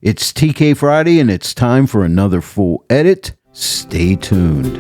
It's TK Friday and it's time for another full edit. Stay tuned.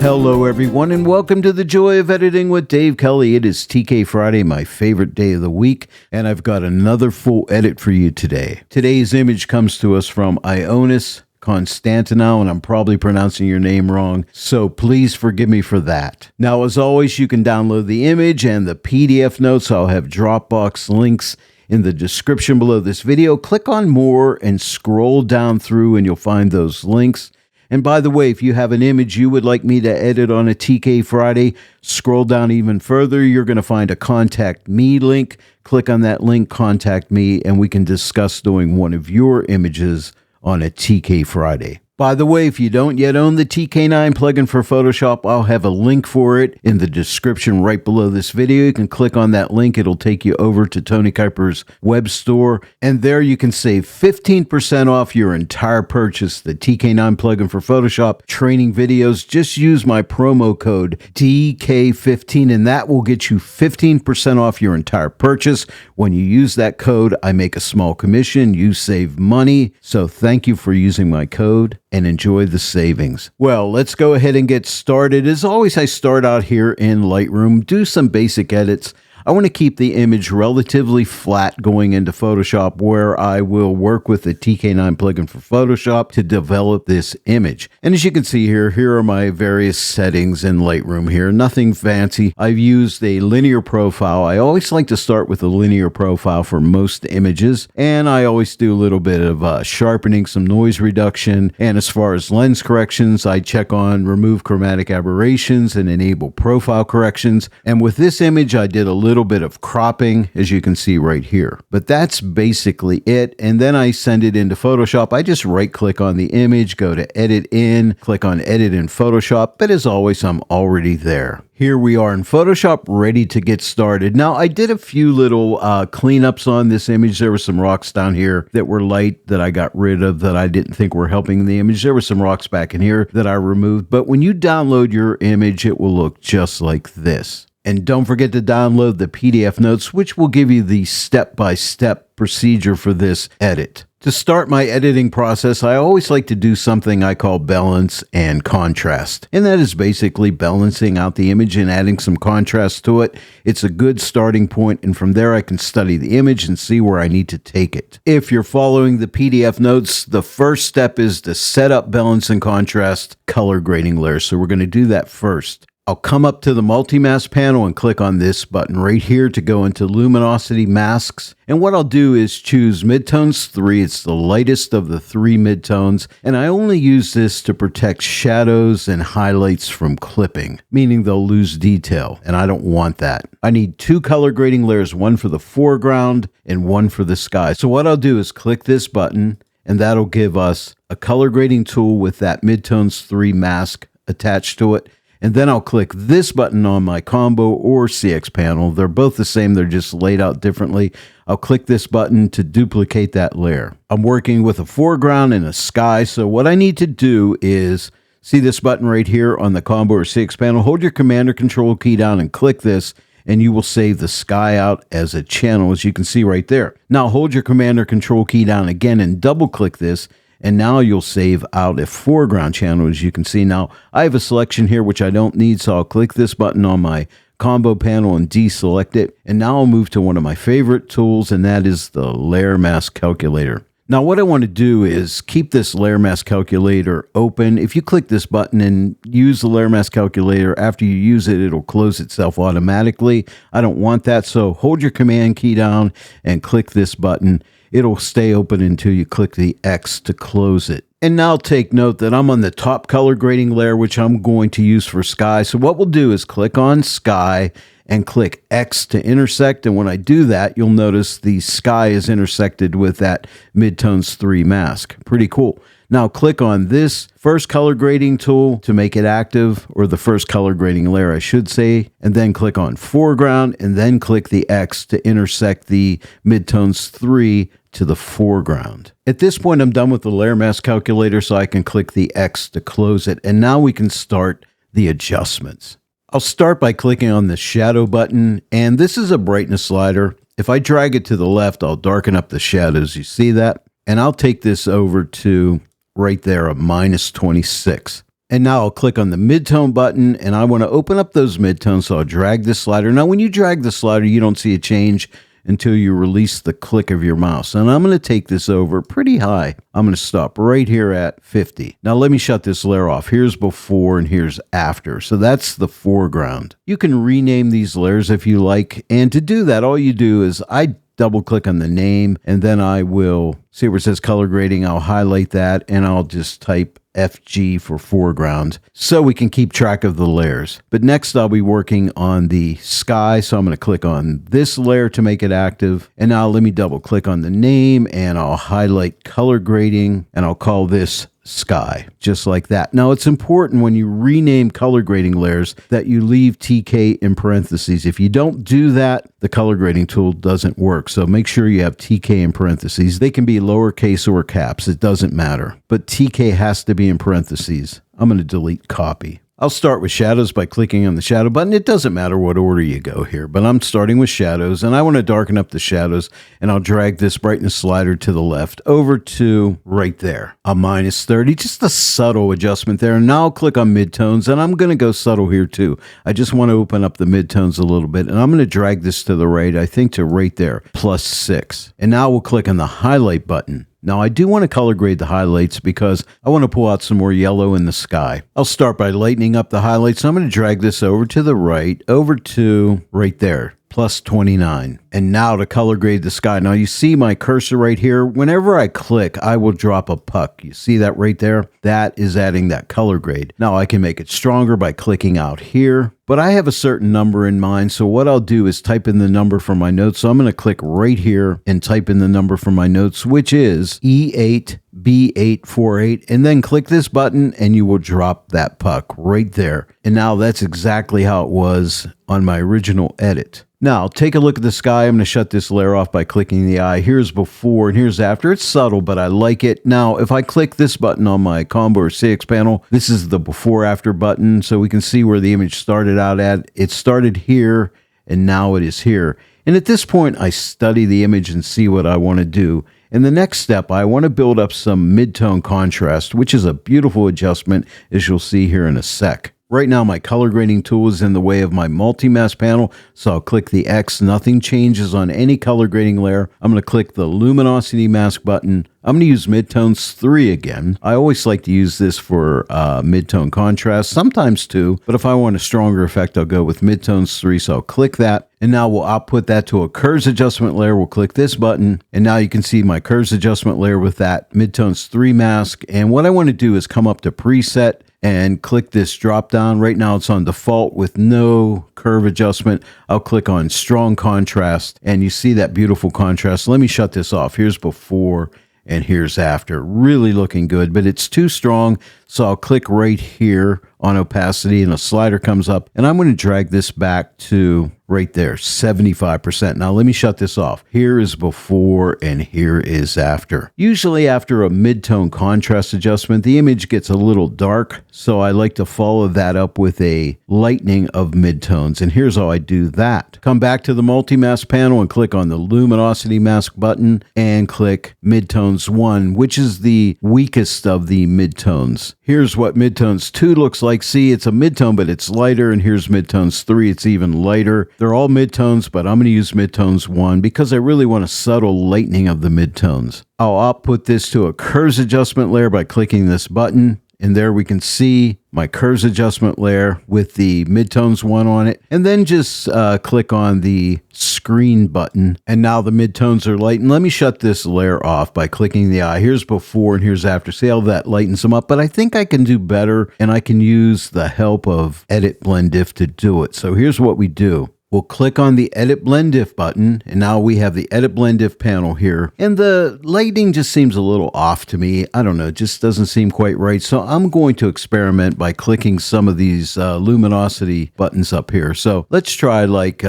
Hello everyone and welcome to the Joy of Editing with Dave Kelly. It is TK Friday, my favorite day of the week, and I've got another full edit for you today. Today's image comes to us from Ioannis Constantinou, and I'm probably pronouncing your name wrong, so please forgive me for that. Now, as always, you can download the image and the PDF notes. I'll have Dropbox links in the description below this video. Click on more and scroll down through and you'll find those links. And by the way, if you have an image you would like me to edit on a TK Friday, scroll down even further. You're going to find a Contact Me link. Click on that link, Contact Me, and we can discuss doing one of your images on a TK Friday. By the way, if you don't yet own the TK9 plugin for Photoshop, I'll have a link for it in the description right below this video. You can click on that link. It'll take you over to Tony Kuiper's web store, and there you can save 15% off your entire purchase. The TK9 plugin for Photoshop training videos. Just use my promo code DK15, and that will get you 15% off your entire purchase. When you use that code, I make a small commission. You save money, so thank you for using my code and enjoy the savings. Well, let's go ahead and get started. As always, I start out here in Lightroom, do some basic edits. I want to keep the image relatively flat going into Photoshop, where I will work with the TK9 plugin for Photoshop to develop this image. And as you can see here are my various settings in Lightroom here. Nothing fancy. I've used a linear profile. I always like to start with a linear profile for most images. And I always do a little bit of sharpening, some noise reduction. And as far as lens corrections, I check on remove chromatic aberrations and enable profile corrections. And with this image, I did a little bit of cropping, as you can see right here. But that's basically it. And then I send it into Photoshop. I just right click on the image, go to edit in, click on edit in Photoshop. But as always, I'm already there. Here we are in Photoshop, ready to get started. Now, I did a few little cleanups on this image. There were some rocks down here that were light that I got rid of that I didn't think were helping the image. There were some rocks back in here that I removed. But when you download your image, it will look just like this. And don't forget to download the PDF notes, which will give you the step-by-step procedure for this edit. To start my editing process, I always like to do something I call balance and contrast. And that is basically balancing out the image and adding some contrast to it. It's a good starting point, and from there I can study the image and see where I need to take it. If you're following the PDF notes, the first step is to set up balance and contrast color grading layers. So we're going to do that first. I'll come up to the multi-mask panel and click on this button right here to go into luminosity masks. And what I'll do is choose midtones 3. It's the lightest of the 3 midtones. And I only use this to protect shadows and highlights from clipping, meaning they'll lose detail. And I don't want that. I need 2 color grading layers, one for the foreground and one for the sky. So what I'll do is click this button, and that'll give us a color grading tool with that midtones 3 mask attached to it. And then I'll click this button on my combo or CX panel. They're both the same. They're just laid out differently. I'll click this button to duplicate that layer. I'm working with a foreground and a sky. So what I need to do is see this button right here on the combo or CX panel. Hold your Command or Control key down and click this, and you will save the sky out as a channel, as you can see right there. Now hold your Command or Control key down again and double click this. And now you'll save out a foreground channel, as you can see. Now, I have a selection here, which I don't need, so I'll click this button on my combo panel and deselect it. And now I'll move to one of my favorite tools, and that is the Layer Mask Calculator. Now, what I want to do is keep this Layer Mask Calculator open. If you click this button and use the Layer Mask Calculator, after you use it, it'll close itself automatically. I don't want that, so hold your Command key down and click this button. It'll stay open until you click the X to close it. And now take note that I'm on the top color grading layer, which I'm going to use for sky. So what we'll do is click on sky and click X to intersect. And when I do that, you'll notice the sky is intersected with that midtones 3 mask. Pretty cool. Now click on this first color grading tool to make it active, or the first color grading layer, I should say, and then click on foreground and then click the X to intersect the midtones 3 to the foreground. At this point, I'm done with the layer mask calculator, so I can click the X to close it. And now we can start the adjustments. I'll start by clicking on the shadow button, and this is a brightness slider. If I drag it to the left, I'll darken up the shadows. You see that? And I'll take this over to right there, a -26. And now I'll click on the midtone button, and I want to open up those midtones, so I'll drag this slider. Now, when you drag the slider, you don't see a change until you release the click of your mouse. And I'm going to take this over pretty high. I'm going to stop right here at 50. Now let me shut this layer off. Here's before and here's after. So that's the foreground. You can rename these layers if you like. And to do that, all you do is I double click on the name, and then I will see where it says color grading. I'll highlight that, and I'll just type FG for foreground so we can keep track of the layers. But next I'll be working on the sky, so I'm going to click on this layer to make it active. And now let me double click on the name, and I'll highlight color grading, and I'll call this sky, just like that. Now it's important when you rename color grading layers that you leave TK in parentheses. If you don't do that, the color grading tool doesn't work. So make sure you have TK in parentheses. They can be lowercase or caps. It doesn't matter. But TK has to be in parentheses. I'm going to delete copy. I'll start with shadows by clicking on the shadow button. It doesn't matter what order you go here, but I'm starting with shadows, and I want to darken up the shadows, and I'll drag this brightness slider to the left over to right there, a -30, just a subtle adjustment there. And now I'll click on midtones, and I'm going to go subtle here too. I just want to open up the midtones a little bit, and I'm going to drag this to the right, I think to right there, +6. And now we'll click on the highlight button. Now, I do want to color grade the highlights because I want to pull out some more yellow in the sky. I'll start by lightening up the highlights. So I'm going to drag this over to the right, over to right there, +29. And now to color grade the sky. Now you see my cursor right here. Whenever I click, I will drop a puck. You see that right there? That is adding that color grade. Now I can make it stronger by clicking out here, but I have a certain number in mind. So what I'll do is type in the number for my notes. So I'm going to click right here and type in the number for my notes, which is E8B848, and then click this button and you will drop that puck right there. And now that's exactly how it was on my original edit. Now, take a look at the sky. I'm going to shut this layer off by clicking the eye. Here's before and here's after. It's subtle, but I like it. Now, if I click this button on my combo or CX panel, this is the before after button, so we can see where the image started out at. It started here, and now it is here. And at this point, I study the image and see what I want to do. In the next step, I want to build up some mid-tone contrast, which is a beautiful adjustment, as you'll see here in a sec. Right now, my color grading tool is in the way of my multi-mask panel, so I'll click the X. Nothing changes on any color grading layer. I'm going to click the luminosity mask button. I'm going to use midtones 3 again. I always like to use this for mid-tone contrast, sometimes 2, but if I want a stronger effect, I'll go with midtones 3, so I'll click that. And now we'll output that to a curves adjustment layer. We'll click this button, and now you can see my curves adjustment layer with that midtones 3 mask. And what I want to do is come up to preset and click this drop down. Right now it's on default with no curve adjustment. I'll click on strong contrast, and you see that beautiful contrast. Let me shut this off. Here's before and here's after. Really looking good, but it's too strong, so I'll click right here on opacity, and a slider comes up, and I'm going to drag this back to right there, 75%. Now let me shut this off. Here is before and here is after. Usually after a mid-tone contrast adjustment, the image gets a little dark, so I like to follow that up with a lightening of midtones, and here's how I do that. Come back to the multi-mask panel and click on the luminosity mask button and click midtones 1, which is the weakest of the midtones. Here's what midtones 2 looks like. See, it's a midtone, but it's lighter, and here's midtones 3. It's even lighter. They're all midtones, but I'm going to use midtones 1 because I really want a subtle lightening of the midtones. I'll output this to a curves adjustment layer by clicking this button, and there we can see my curves adjustment layer with the midtones 1 on it, and then just click on the screen button, and now the midtones are light. And let me shut this layer off by clicking the eye. Here's before and here's after. See how that lightens them up, but I think I can do better, and I can use the help of Edit Blend Diff to do it. So here's what we do. We'll click on the Edit Blend Diff button, and now we have the Edit Blend Diff panel here. And the lighting just seems a little off to me. I don't know, it just doesn't seem quite right. So I'm going to experiment by clicking some of these luminosity buttons up here. So let's try like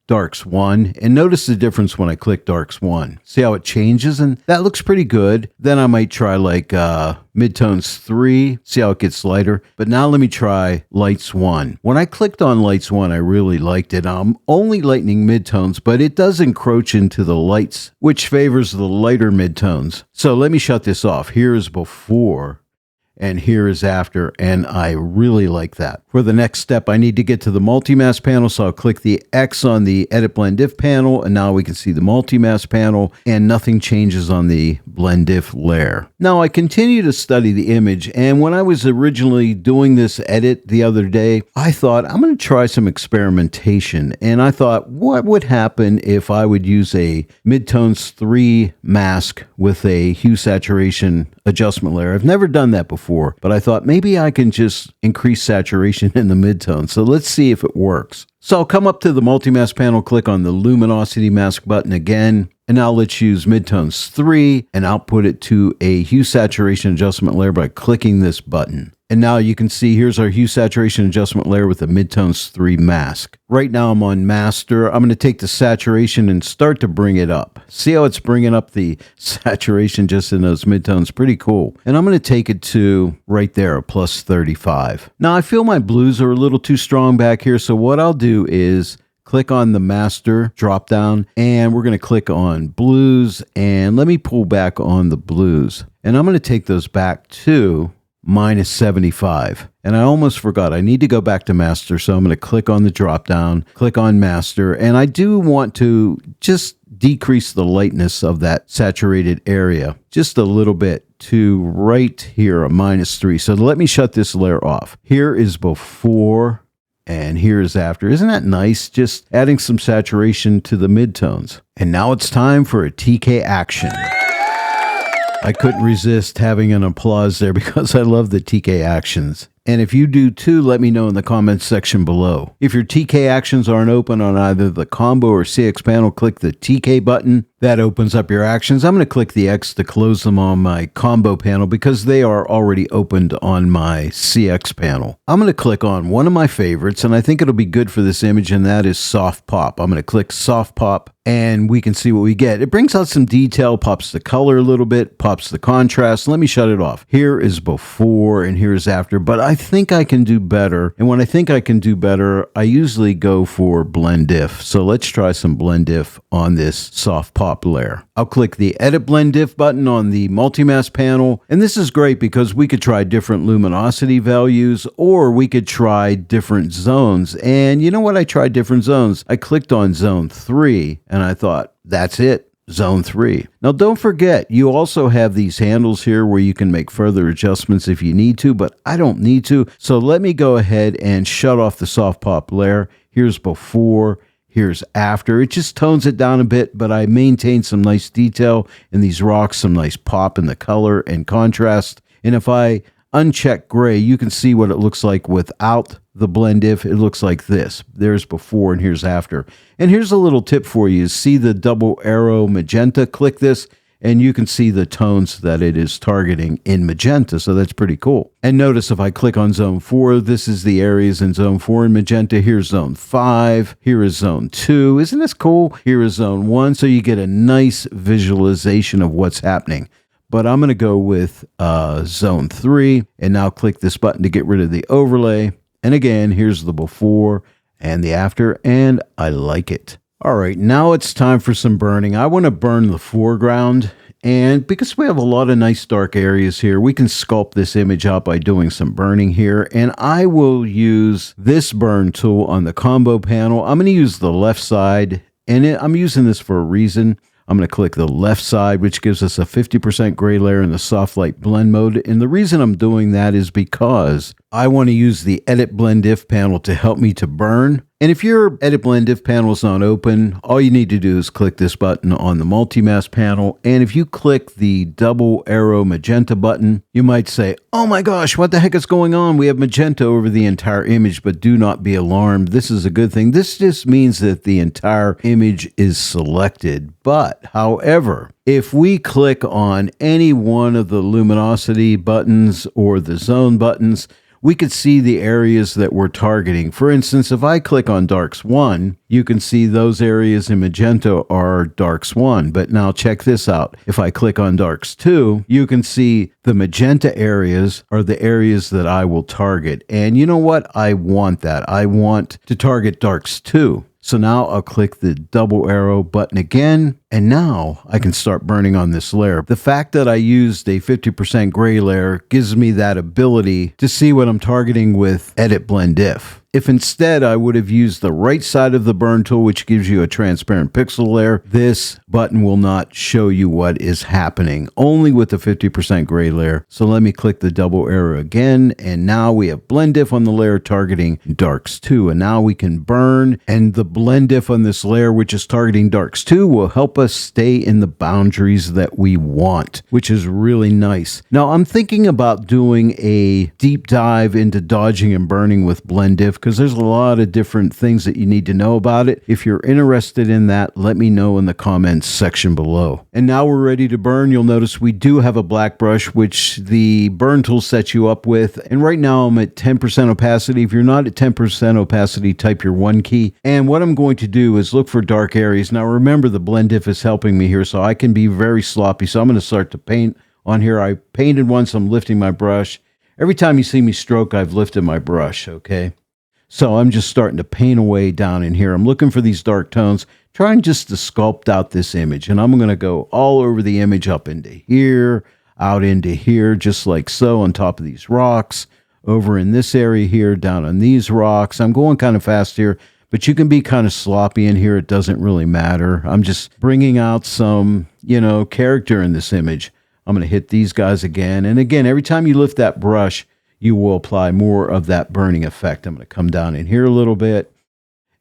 Darks 1, and notice the difference when I click Darks 1. See how it changes? And that looks pretty good. Then I might try like Midtones 3, see how it gets lighter. But now let me try Lights 1. When I clicked on Lights 1, I really liked it. I'm only lightening midtones, but it does encroach into the lights, which favors the lighter midtones. So let me shut this off. Here is before, and here is after, and I really like that. For the next step, I need to get to the multi-mask panel, so I'll click the X on the Edit Blend Diff panel, and now we can see the multi-mask panel, and nothing changes on the Blend Diff layer. Now, I continue to study the image, and when I was originally doing this edit the other day, I thought, I'm going to try some experimentation, and I thought, what would happen if I would use a Midtones 3 mask with a hue saturation adjustment layer? I've never done that before, but I thought maybe I can just increase saturation in the midtone. So let's see if it works. So I'll come up to the multi-mask panel, click on the luminosity mask button again, and now let's use Midtones 3 and output it to a hue saturation adjustment layer by clicking this button. And now you can see here's our hue saturation adjustment layer with the Midtones 3 mask. Right now I'm on master. I'm going to take the saturation and start to bring it up. See how it's bringing up the saturation just in those midtones? Pretty cool. And I'm going to take it to right there, a plus 35. Now I feel my blues are a little too strong back here. So what I'll do is click on the master drop down, and we're going to click on blues, and let me pull back on the blues. And I'm going to take those back to minus 75. And I almost forgot, I need to go back to master. So I'm going to click on the drop down, click on master. And I do want to just decrease the lightness of that saturated area just a little bit to right here, a minus 3. So let me shut this layer off. Here is before and here is after. Isn't that nice? Just adding some saturation to the midtones. And now it's time for a TK action. I couldn't resist having an applause there because I love the TK actions. And if you do too, let me know in the comments section below. If your TK actions aren't open on either the combo or CX panel, click the TK button. That opens up your actions. I'm going to click the X to close them on my combo panel because they are already opened on my CX panel. I'm going to click on one of my favorites, and I think it'll be good for this image, and that is Soft Pop. I'm going to click Soft Pop, and we can see what we get. It brings out some detail, pops the color a little bit, pops the contrast. Let me shut it off. Here is before and here is after, but I think I can do better. And when I think I can do better, I usually go for Blend Diff. So let's try some Blend Diff on this Soft Pop layer. I'll click the Edit Blend Diff button on the multi-mask panel. And this is great because we could try different luminosity values, or we could try different zones. And you know what? I tried different zones. I clicked on zone 3 and I thought, that's it. Zone 3. Now don't forget, you also have these handles here where you can make further adjustments if you need to, but I don't need to. So let me go ahead and shut off the Soft Pop layer. Here's before, here's after. It just tones it down a bit, but I maintain some nice detail in these rocks, some nice pop in the color and contrast. And if I uncheck gray, you can see what it looks like without the Blend Diff. It looks like this. There's before and here's after. And here's a little tip for you. See the double arrow magenta? Click this and you can see the tones that it is targeting in magenta. So that's pretty cool. And notice if I click on zone 4, this is the areas in zone 4 in magenta. Here's zone 5. Here is zone 2. Isn't this cool? Here is zone 1. So you get a nice visualization of what's happening. But I'm going to go with zone 3 and now click this button to get rid of the overlay. And again, here's the before and the after, and I like it. All right, now it's time for some burning. I want to burn the foreground, and because we have a lot of nice dark areas here, we can sculpt this image out by doing some burning here. And I will use this burn tool on the combo panel. I'm going to use the left side, and I'm using this for a reason. I'm going to click the left side, which gives us a 50% gray layer in the soft light blend mode. And the reason I'm doing that is because I want to use the Edit Blend Diff panel to help me to burn. And if your Edit Blend Diff panel is not open, all you need to do is click this button on the multi-mask panel. And if you click the double arrow magenta button, you might say, oh my gosh, what the heck is going on? We have magenta over the entire image, but do not be alarmed. This is a good thing. This just means that the entire image is selected. But however, if we click on any one of the luminosity buttons or the zone buttons, we could see the areas that we're targeting. For instance, if I click on darks 1, you can see those areas in magenta are darks 1. But now check this out. If I click on darks 2, you can see the magenta areas are the areas that I will target. And you know what? I want that. I want to target darks 2. So now I'll click the double arrow button again, and now I can start burning on this layer. The fact that I used a 50% gray layer gives me that ability to see what I'm targeting with Edit Blend If. If instead I would have used the right side of the burn tool, which gives you a transparent pixel layer, this button will not show you what is happening, only with the 50% gray layer. So let me click the double arrow again, and now we have Blend If on the layer targeting darks 2, and now we can burn, and the Blend If on this layer, which is targeting darks 2, will help us stay in the boundaries that we want, which is really nice. Now I'm thinking about doing a deep dive into dodging and burning with Blend If, because there's a lot of different things that you need to know about it. If you're interested in that, let me know in the comments section below. And now we're ready to burn. You'll notice we do have a black brush, which the burn tool sets you up with. And right now I'm at 10% opacity. If you're not at 10% opacity, type your 1 key. And what I'm going to do is look for dark areas. Now remember, the Blend If is helping me here, so I can be very sloppy. So I'm going to start to paint on here. I painted once, I'm lifting my brush. Every time you see me stroke, I've lifted my brush, okay? So I'm just starting to paint away down in here. I'm looking for these dark tones, trying just to sculpt out this image. And I'm going to go all over the image, up into here, out into here, just like so, on top of these rocks, over in this area here, down on these rocks. I'm going kind of fast here, but you can be kind of sloppy in here. It doesn't really matter. I'm just bringing out some, character in this image. I'm going to hit these guys again. And again, every time you lift that brush, you will apply more of that burning effect. I'm going to come down in here a little bit,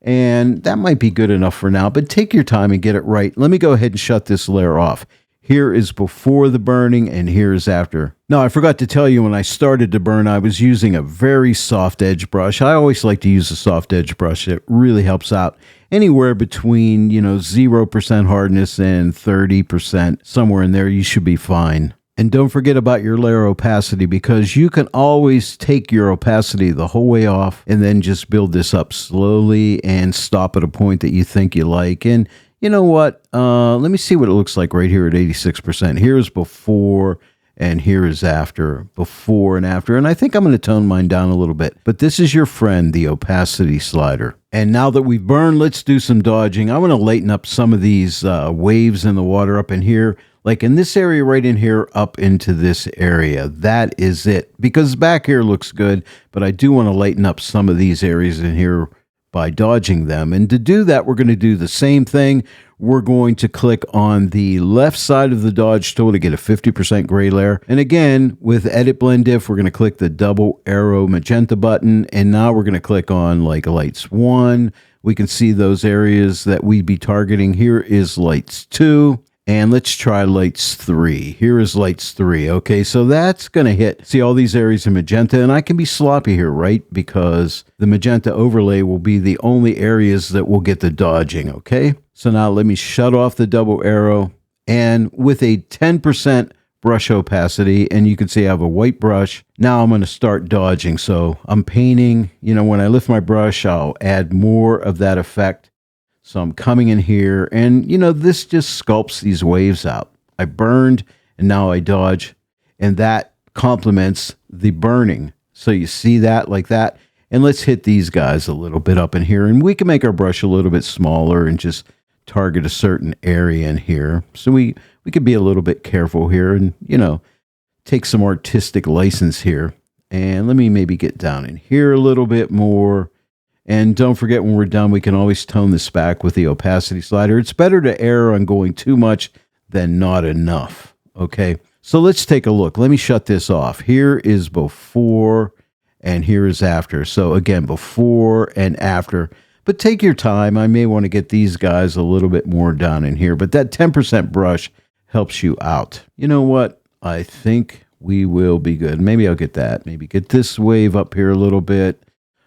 and that might be good enough for now, but take your time and get it right. Let me go ahead and shut this layer off. Here is before the burning, and here is after. Now, I forgot to tell you, when I started to burn, I was using a very soft edge brush. I always like to use a soft edge brush. It really helps out. Anywhere between, 0% hardness and 30%, somewhere in there, you should be fine. And don't forget about your layer opacity, because you can always take your opacity the whole way off and then just build this up slowly and stop at a point that you think you like. And you know what? Let me see what it looks like right here at 86%. Here's before and here is after, before and after. And I think I'm going to tone mine down a little bit. But this is your friend, the opacity slider. And now that we've burned, let's do some dodging. I want to lighten up some of these waves in the water up in here. Like in this area right in here, up into this area. That is it. Because back here looks good, but I do want to lighten up some of these areas in here by dodging them. And to do that, we're going to do the same thing. We're going to click on the left side of the dodge tool to get a 50% gray layer. And again, with Edit Blend If, we're going to click the double arrow magenta button. And now we're going to click on like lights 1. We can see those areas that we'd be targeting. Here is lights 2. And let's try lights 3. Here is lights 3. Okay, so that's going to hit. See all these areas in magenta, and I can be sloppy here, right? Because the magenta overlay will be the only areas that will get the dodging, okay? So now let me shut off the double arrow, and with a 10% brush opacity, and you can see I have a white brush. Now I'm going to start dodging. So I'm painting, when I lift my brush, I'll add more of that effect. So I'm coming in here, and this just sculpts these waves out. I burned, and now I dodge, and that complements the burning. So you see that like that. And let's hit these guys a little bit up in here, and we can make our brush a little bit smaller and just target a certain area in here. So we could be a little bit careful here and, take some artistic license here. And let me maybe get down in here a little bit more. And don't forget, when we're done, we can always tone this back with the opacity slider. It's better to err on going too much than not enough. Okay, so let's take a look. Let me shut this off. Here is before and here is after. So again, before and after. But take your time. I may want to get these guys a little bit more down in here. But that 10% brush helps you out. You know what? I think we will be good. Maybe I'll get that. Maybe get this wave up here a little bit.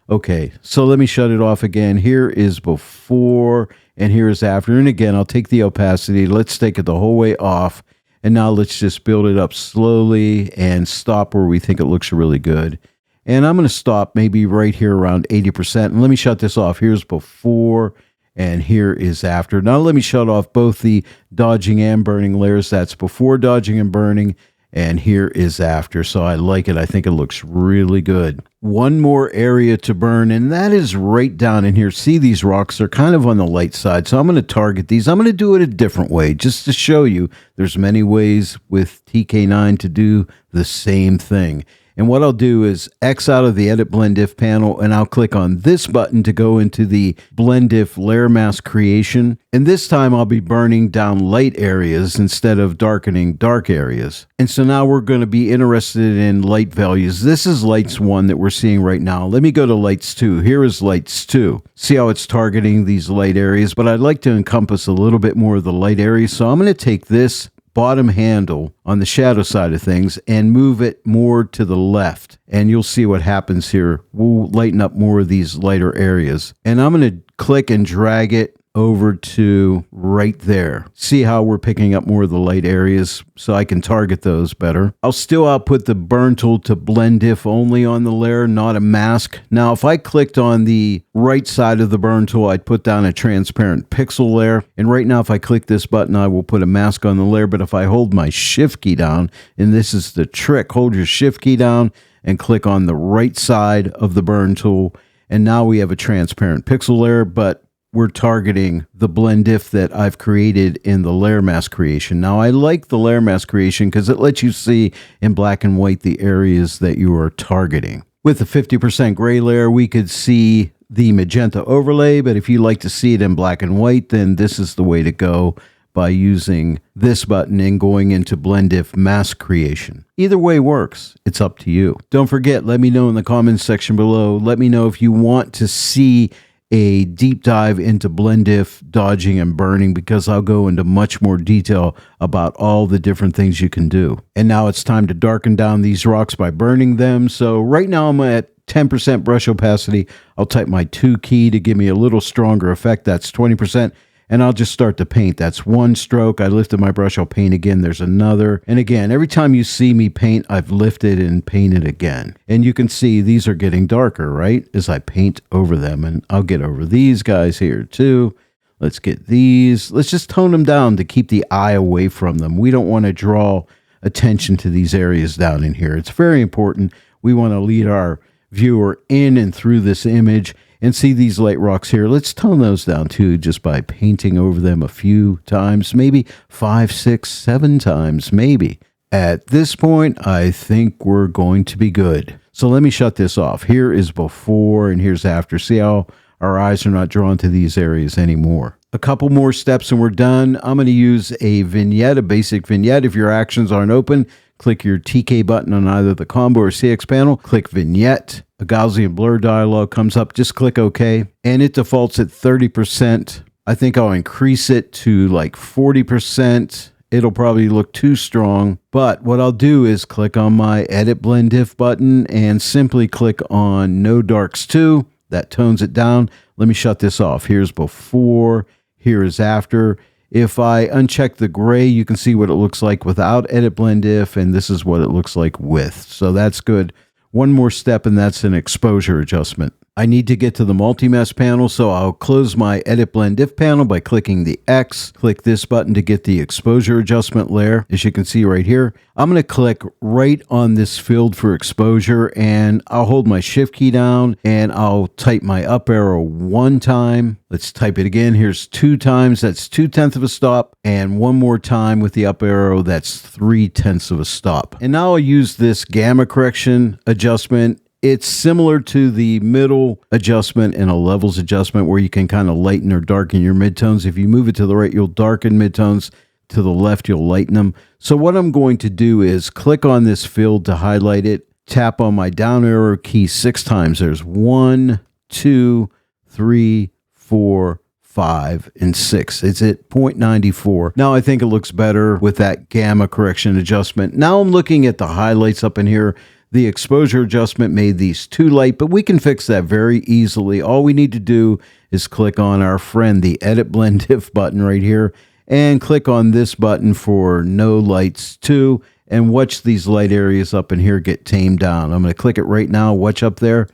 Okay, so let me shut it off again. Here is before and here is after. And again, I'll take the opacity. Let's take it the whole way off. And now let's just build it up slowly and stop where we think it looks really good. And I'm going to stop maybe right here around 80%. And let me shut this off. Here's before and here is after. Now let me shut off both the dodging and burning layers. That's before dodging and burning. And here is after. So I like it. I think it looks really good. One more area to burn, and that is right down in here. See, these rocks are kind of on the light side. So I'm going to target these. I'm going to do it a different way just to show you there's many ways with TK9 to do the same thing. And what I'll do is X out of the Edit Blend If panel, and I'll click on this button to go into the Blend If Layer Mask Creation. And this time I'll be burning down light areas instead of darkening dark areas. And so now we're going to be interested in light values. This is Lights 1 that we're seeing right now. Let me go to Lights 2. Here is Lights 2. See how it's targeting these light areas, but I'd like to encompass a little bit more of the light areas. So I'm going to take this bottom handle on the shadow side of things and move it more to the left, and you'll see what happens here. We'll lighten up more of these lighter areas, and I'm going to click and drag it over to right there. See how we're picking up more of the light areas so I can target those better. I'll still output the burn tool to blend if only on the layer, not a mask. Now, if I clicked on the right side of the burn tool, I'd put down a transparent pixel layer. And right now, if I click this button, I will put a mask on the layer. But if I hold my shift key down, and this is the trick, hold your shift key down and click on the right side of the burn tool. And now we have a transparent pixel layer, but we're targeting the blend if that I've created in the layer mask creation. Now, I like the layer mask creation because it lets you see in black and white the areas that you are targeting. With the 50% gray layer, we could see the magenta overlay, but if you like to see it in black and white, then this is the way to go by using this button and going into blend if mask creation. Either way works. It's up to you. Don't forget, let me know in the comments section below. Let me know if you want to see a deep dive into blend if, dodging, and burning, because I'll go into much more detail about all the different things you can do. And now it's time to darken down these rocks by burning them. So right now I'm at 10% brush opacity. I'll type my 2 key to give me a little stronger effect. That's 20%. And I'll just start to paint. That's one stroke. I lifted my brush. I'll paint again. There's another. And again, every time you see me paint, I've lifted and painted again. And you can see these are getting darker, right? As I paint over them. And I'll get over these guys here too. Let's get these. Let's just tone them down to keep the eye away from them. We don't want to draw attention to these areas down in here. It's very important. We want to lead our viewer in and through this image. And see these light rocks here. Let's tone those down too, just by painting over them a few times, maybe 5, 6, 7 times, maybe. At this point, I think we're going to be good. So let me shut this off. Here is before and here's after. See how our eyes are not drawn to these areas anymore. A couple more steps and we're done. I'm going to use a vignette, a basic vignette. If your actions aren't open, click your TK button on either the combo or CX panel. Click vignette. A Gaussian blur dialog comes up. Just click OK. And it defaults at 30%. I think I'll increase it to like 40%. It'll probably look too strong. But what I'll do is click on my Edit Blend If button and simply click on No Darks 2. That tones it down. Let me shut this off. Here's before. Here is after. If I uncheck the gray, you can see what it looks like without Edit Blend If, and this is what it looks like with. So that's good. One more step, and that's an exposure adjustment. I need to get to the multi-mask panel, so I'll close my Edit Blend If panel by clicking the X. Click this button to get the exposure adjustment layer, as you can see right here. I'm going to click right on this field for exposure, and I'll hold my shift key down, and I'll type my up arrow 1 time. Let's type it again. Here's 2 times. That's 2/10 of a stop. And one more time with the up arrow, that's 3/10 of a stop. And now I'll use this gamma correction adjustment. It's similar to the middle adjustment and a levels adjustment where you can kind of lighten or darken your midtones. If you move it to the right, you'll darken midtones. To the left, you'll lighten them. So what I'm going to do is click on this field to highlight it, tap on my down arrow key 6 times. There's 1, 2, 3, 4, 5, and 6. It's at 0.94. Now I think it looks better with that gamma correction adjustment. Now I'm looking at the highlights up in here. The exposure adjustment made these too light, but we can fix that very easily. All we need to do is click on our friend, the Edit Blend If button right here, and click on this button for No Lights 2, and watch these light areas up in here get tamed down. I'm going to click it right now. Watch up there.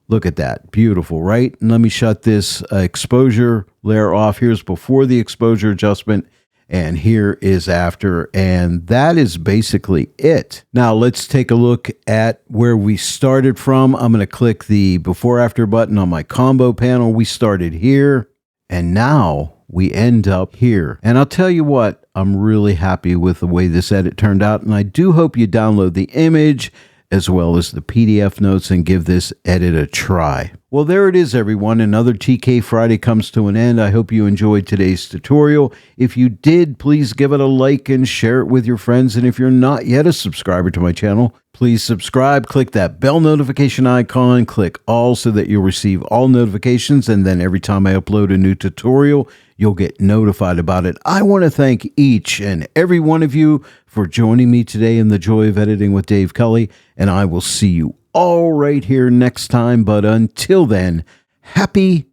Look at that. Beautiful, right? And let me shut this exposure layer off. Here's before the exposure adjustment, and here is after. And that is basically it. Now let's take a look at where we started from. I'm going to click the before after button on my combo panel. We started here, and now we end up here. And I'll tell you what, I'm really happy with the way this edit turned out. And I do hope you download the image as well as the PDF notes and give this edit a try. Well, there it is, everyone. Another TK Friday comes to an end. I hope you enjoyed today's tutorial. If you did, please give it a like and share it with your friends. And if you're not yet a subscriber to my channel, please subscribe. Click that bell notification icon. Click all so that you'll receive all notifications. And then every time I upload a new tutorial, you'll get notified about it. I want to thank each and every one of you for joining me today in the Joy of Editing with Dave Kelly, and I will see you all right here next time. But until then, happy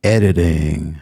editing.